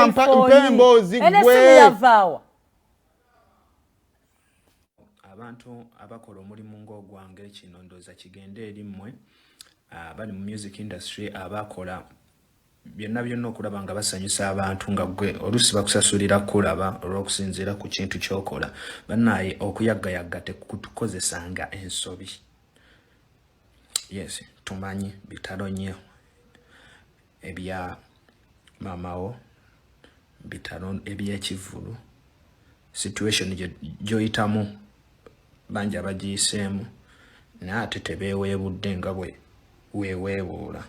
mpembozi gwe abantu abakola omulimu ng'ogwange kino ndooza kigende eri mmwe bali mu music industry abakola byonna okulaba nga basanyusa abantu nga gwe oluusi bakusasulira kulaba olw'okusinziira ku kintu ky'okola bannaye okuyaggayagga tekutukozesanga ensobi. Yes, tumanyi bitalo nnyo ebya mamawo, bitalo eby'ekivulu, situation gy'oyitamu banja bagiyiseemu naye ate tebeeweebudde nga bwe weeweebuula.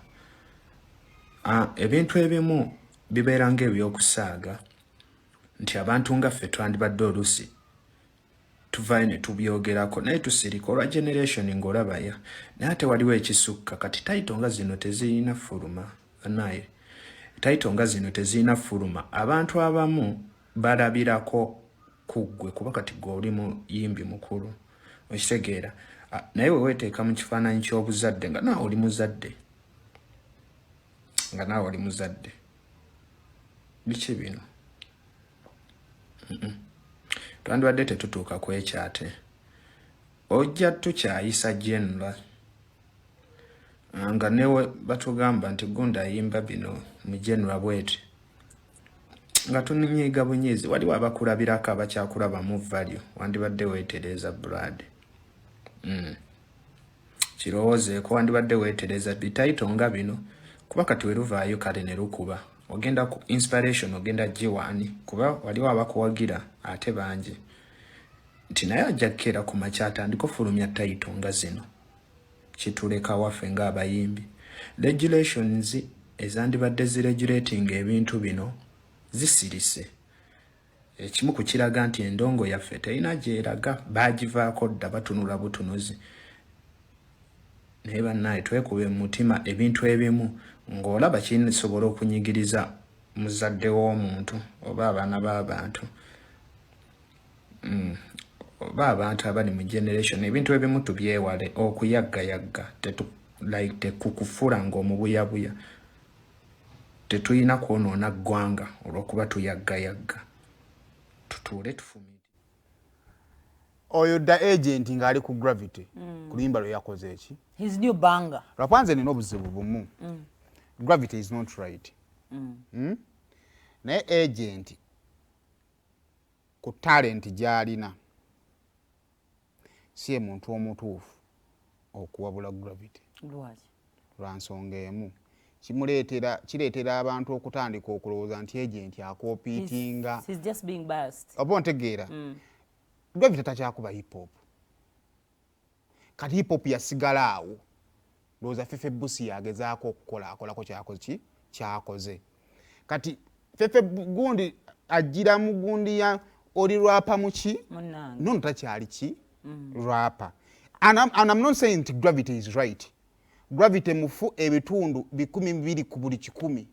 Ebintu ebimu bibeera ng'ebyokusaaga nti abantu nga ffe twandibadde oluusi tuvaayo ne tubyogerako naye tusirika olwa generation ng'olabaya naye ate waliwo ekisukka kati tayito nga zino tezirina fuluma naye tayito nga zino tezirina fuluma abantu abamu balabirako ku ggwe kuba kati gwe oli muyimbi mukulu okitegeera naye we weeteeka mu kifaananyi ky'obuzadde nga naawe oli muzadde biki bino twandibadde tetutuuka ku ekyo ate ojja tukyayisa general nga newe batugamba nti gunda ayimba bino mu general bweti nga tunyiiga bunyiizi waliwo abakulabirako abakyakulabamu value wandibadde weetereza brad kirowoozeeko wandibadde weetereza bitayito nga bino kuba kati weruvaayo kale ne lukuba ogenda ku inspiration ogenda giwaani kuba waliwo abakuwagira ate bangi nti naye ajja kukeera ku makya atandika ofulumya tayito nga zino kituleka waffe ng'abayimbi. Regulations ezandibadde ziregulating ebintu bino zisirise ekimu ku kiraga nti endongo yaffe terina gyeraga baagivaako dda batunula butunuzi naye bannaye twekube mu mutima ebintu ebimu ng'olaba kisobola okunyigiriza muzadde w'omuntu oba abaana b'abantu oba abantu abali mu generation ebintu ebimu tubyewale okuyaggayagga tekukufula ng'omubuyabuya tetulina kwonoona ggwanga olw'okuba tuyaggayagga tutuule tufumire. Oyo da agent ng'ali ku Gravity ku luyimba lwe yakoze eki his new banger lwakwanze nina obuzibu bumu Gravity is not right naye agent ku talent gy'alina si ye muntu omutuufu okuwabula Gravity lwa nsonga emu kireetera abantu okutandika okulowooza nti agent akoopiitinga oba ontegeera Gravity takyakuba hip hop kati hip hop yasigala awo lowooza Fefe Busi yagezaako akolako kyakoze kati Fefe gundi ajjira mu gundi ya oli rapa muki nono takyali ki rapa and I'm not saying that Gravity is right. Gravity mufu ebitundu 200 ku buli 100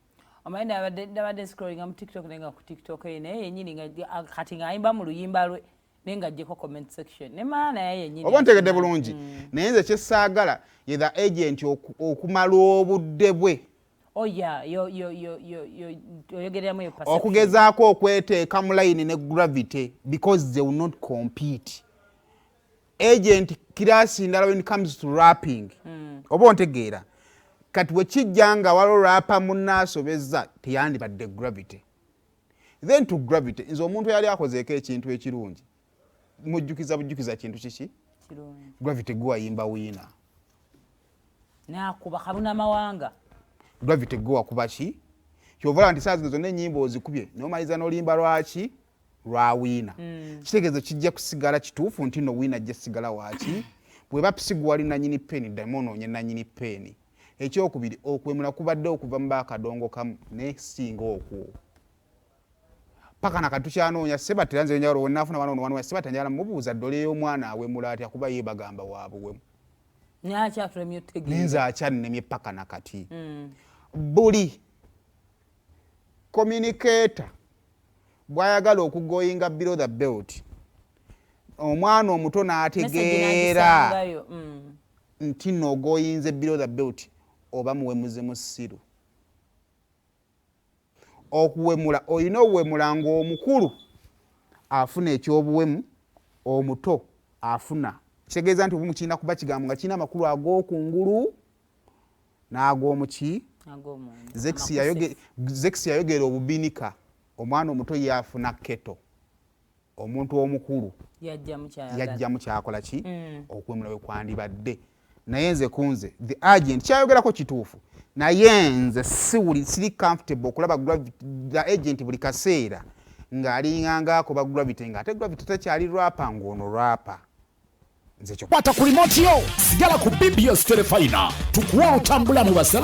amaina abadde scrolling am TikTok nenga ku TikTok naye yennyini nga kati ng'ayimba mu luyimba lwe nenga ajjeko comment section ne maana yaye yennyini oba ntegedde bulungi naye nze kyessaagala ye the agent okumala obudde bwe oyogereramu okugezaako okweteeka mu line ne Gravity because they will not compete. Agent kirasi ndala when it comes to rapping oba ontegeera kati wekijja nga waliwo rapa munnaasobezza teyandibadde Gravity then to Gravity nze omuntu yali akozeeko ekintu ekirungi mujjukiza kintu kiki Gravity gwe wayimba wiina nakuba kabuna mawanga Gravity gwe wakuba ki kyovala nti saa zino zonna ennyimba ozikubye n'omaliza n'olimba lwaki lwa wiina kitegeezo kijja kusigala kituufu nti no wiina ajja sigala waaki bwe bapisigwa wali nanyini peni ddemu onoonye nanyini peni ekyokubiri okwemula kubadde okuva mu baakadongo kamu nesinga okwo paka nakati tukyanoonya sebatera nze njawulo wennaafuna bano wano sebata njala mubuuza ddole y'omwana awemula atya kuba ye bagamba waabuwemu ninze akyannemye paka nakati buli communicator bwayagala okugoyinga below the belt omwana omuto n'ategeera nti n'ogoyinze below the belt oba muwemuze mu ssiru okuwemula olina okuwemula ng'omukulu afuna ekyobuwemu omuto afuna kitegeeza nti obumu kirina kuba kigambo nga kirina amakulu ag'okungulu n'ag'omuki Zex yayogera obubinika omwana omuto yafuna keto omuntu omukulu yajja mu kyakola ki okwemula we kwandibadde naye nze kunze the agent kyayogerako kituufu naye nze siri comfortable okulaba the agent buli kaseera ng'alinganga akoba gravity ng'ate gravity tekyali rapa ng'ono rapa nze kyo kwata ku remote yo sigala ku BBS Telefina tukuwa otambula mu basala